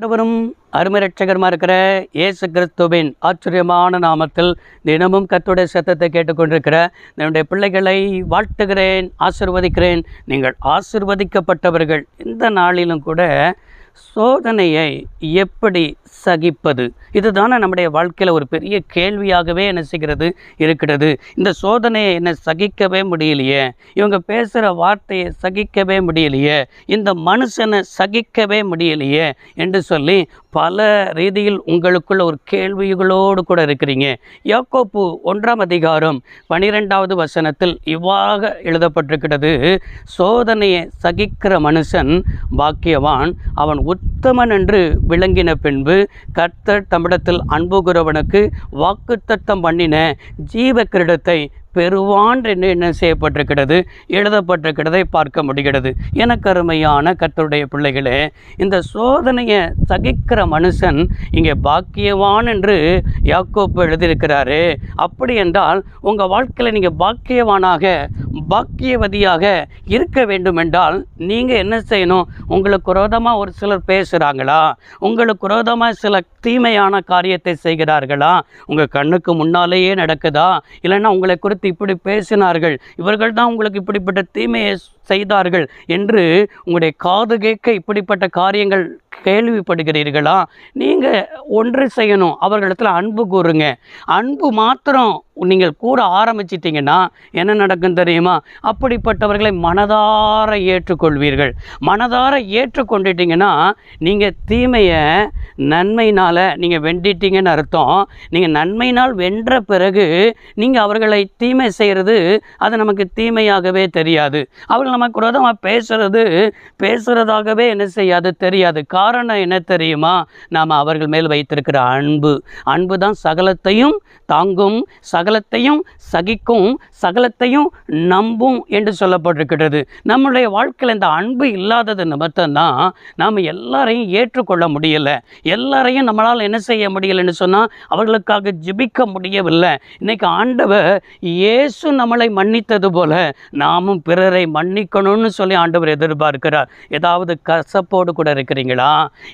ஆண்டவரும் அருமை இரட்சகருமா இருக்கிற இயேசு கிறிஸ்துவின் ஆச்சரியமான நாமத்தில் தினமும் கர்த்தருடைய சத்தத்தை கேட்டுக்கொண்டிருக்கிற என்னுடைய பிள்ளைகளை வாழ்த்துகிறேன், ஆசீர்வதிக்கிறேன். நீங்கள் ஆசீர்வதிக்கப்பட்டவர்கள். இந்த நாளிலும் கூட சோதனையை எப்படி சகிப்பது, இதுதானே நம்முடைய வாழ்க்கையில் ஒரு பெரிய கேள்வியாகவே என்ன செய்கிறது இருக்கிறது. இந்த சோதனையை என்ன சகிக்கவே முடியலையே, இவங்க பேசுகிற வார்த்தையை சகிக்கவே முடியலையே, இந்த மனுஷனை சகிக்கவே முடியலையே என்று சொல்லி பல ரீதியில் உங்களுக்குள்ள ஒரு கேள்விகளோடு கூட இருக்கிறீங்க. யாக்கோப்பு 1ஆம் அதிகாரம் 12வது வசனத்தில் இவ்வாறு எழுதப்பட்டிருக்கிறது, சோதனையை சகிக்கிற மனுஷன் பாக்கியவான், அவன் உத்தமன் என்று விளங்கின பின்பு கர்த்தர் தம்மிடத்தில் அன்புகிறவனுக்கு வாக்குத்தத்தம் பண்ணின ஜீவ கிரீடத்தை பெறுவான் என்று என்ன செய்யப்பட்டிருக்கிறது, எழுதப்பட்டிருக்கிறதை பார்க்க முடிகிறது. எனக்கு அருமையான கர்த்தருடைய பிள்ளைகளே, இந்த சோதனையை சகிக்கிற மனுஷன் இங்கே பாக்கியவான் என்று யாக்கோப்பு எழுதியிருக்கிறாரு. அப்படி என்றால் உங்கள் வாழ்க்கையில் நீங்கள் பாக்கியவானாக பாக்கியவதியாக இருக்க வேண்டும் என்றால் நீங்கள் என்ன செய்யணும்? உங்களுக்கு விரோதமாக ஒரு சிலர் பேசுகிறாங்களா, உங்களுக்கு விரோதமாக சில தீமையான காரியத்தை செய்கிறார்களா, உங்கள் கண்ணுக்கு முன்னாலேயே நடக்குதா, இல்லைன்னா உங்களை குறித்து இப்படி பேசினார்கள், இவர்கள் தான் உங்களுக்கு இப்படிப்பட்ட தீமையை செய்தார்கள் என்று உங்களுடைய காது கேட்க இப்படிப்பட்ட காரியங்கள் கேள்விப்படுகிறீர்களா? நீங்கள் ஒன்று செய்யணும், அவர்களிடத்தில் அன்பு கூறுங்க. அன்பு மாத்திரம் நீங்கள் கூற ஆரம்பிச்சிட்டிங்கன்னா என்ன நடக்கும் தெரியுமா? அப்படிப்பட்டவர்களை மனதார ஏற்றுக்கொள்வீர்கள். மனதார ஏற்றுக்கொண்டுட்டிங்கன்னா நீங்கள் தீமையை நன்மையினால் நீங்கள் வெண்டிட்டீங்கன்னு அர்த்தம். நீங்கள் நன்மையினால் வென்ற பிறகு நீங்கள் அவர்களை தீமை செய்கிறது அது நமக்கு தீமையாகவே தெரியாது. அவர்கள் நமக்கு விரோதமாக பேசுகிறதாகவே என்ன செய்யாது, தெரியாது. காரணம் என்ன தெரியுமா? நாம் அவர்கள் மேல் வைத்திருக்கிற அன்பு தான் சகலத்தையும் தாங்கும், சகலத்தையும் சகிக்கும், சகலத்தையும் நம்பும் என்று சொல்லப்பட்டிருக்கிறது. நம்முடைய வாழ்க்கையில் இந்த அன்பு இல்லாதது நிமித்தம்தான் நாம் எல்லாரையும் ஏற்றுக்கொள்ள முடியலை, எல்லாரையும் நம்மளால் என்ன செய்ய முடியலைன்னு சொன்னால் அவர்களுக்காக ஜெபிக்க முடியவில்லை. இன்றைக்கி ஆண்டவர் இயேசு நம்மளை மன்னித்தது போல நாமும் பிறரை மன்னிக்கணும்னு சொல்லி ஆண்டவர் எதிர்பார்க்கிறார். ஏதாவது கசப்போடு கூட இருக்கிறீங்களா,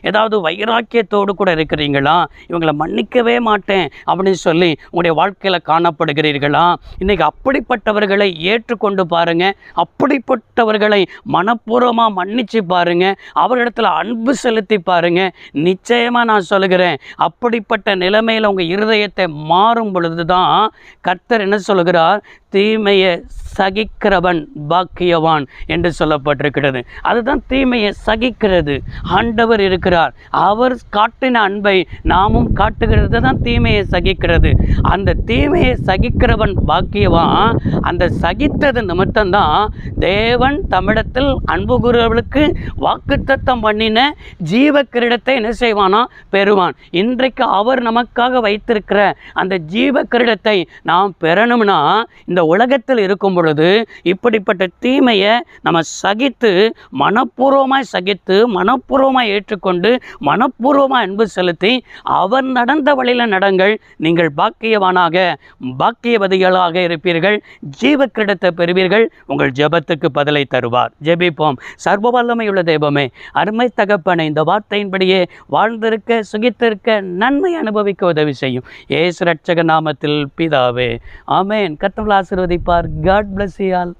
ஏதாவது வைராக்கியத்தோடு கூட இருக்கிறீங்களா, இவங்களை மன்னிக்கவே மாட்டேன் அப்படின்னு சொல்லி உங்களுடைய வாழ்க்கையில் காணப்படுகிறீர்களா? இன்றைக்கி அப்படிப்பட்டவர்களை ஏற்றுக்கொண்டு பாருங்கள், அப்படிப்பட்டவர்களை மனப்பூர்வமாக மன்னிச்சு பாருங்கள், அவர்களிடத்தில் அன்பு செலுத்தி பாருங்கள். நிச்சயமாக நான் சொல்லுகிறேன், அப்படிப்பட்ட நிலைமையில் உங்கள் இருதயத்தை மாறும் பொழுது தான் கர்த்தர் என்ன சொல்கிறார், தீமையை சகிக்கிறவன் பாக்கியவான் என்று சொல்லப்பட்டிருக்கிறது. அதுதான் தீமையை சகிக்கிறது. ஆண்டவர் இருக்கிறார், அவர் காட்டின அன்பை நாமும் காட்டுகிறது தான் தீமையை சகிக்கிறது. அந்த தீமையை சகிக்கிறவன் பாக்கியவான். அந்த சகித்தது நிமித்தம்தான் தேவன் தமிழத்தில் அன்பு கூறுவர்களுக்கு வாக்குத்தத்தம் பண்ணின ஜீவ கிரீடத்தை என்ன செய்வானா, பெறுவான். இன்றைக்கு அவர் நமக்காக வைத்திருக்கிற அந்த ஜீவ கிரீடத்தை நாம் பெறணும்னா இந்த உலகத்தில் இருக்கும் பொழுது இப்படிப்பட்ட தீமையை நம்ம சகித்து மனப்பூர்வமாய் ஏற்றுக்கொண்டு மனப்பூர்வமாக அன்பு செலுத்தி அவர் நடந்த வழியில் நடங்கள். நீங்கள் பாக்கியவதிகளாக இருப்பீர்கள், ஜீவ கிரீடத்தை பெறுவீர்கள். உங்கள் ஜெபத்துக்கு பதிலை தருவார். ஜெபிப்போம். சர்வ வல்லமையுள்ள தெய்வமே, அருமை தகப்பனே, இந்த வார்த்தையின்படியே வாழ்ந்திருக்க, சுகித்திருக்க, நன்மை அனுபவிக்க உதவி செய்யும். இயேசு இரட்சக நாமத்தில் பிதாவே, ஆமென். கர்த்தர் ஆசீர்வதிப்பார். God bless you all.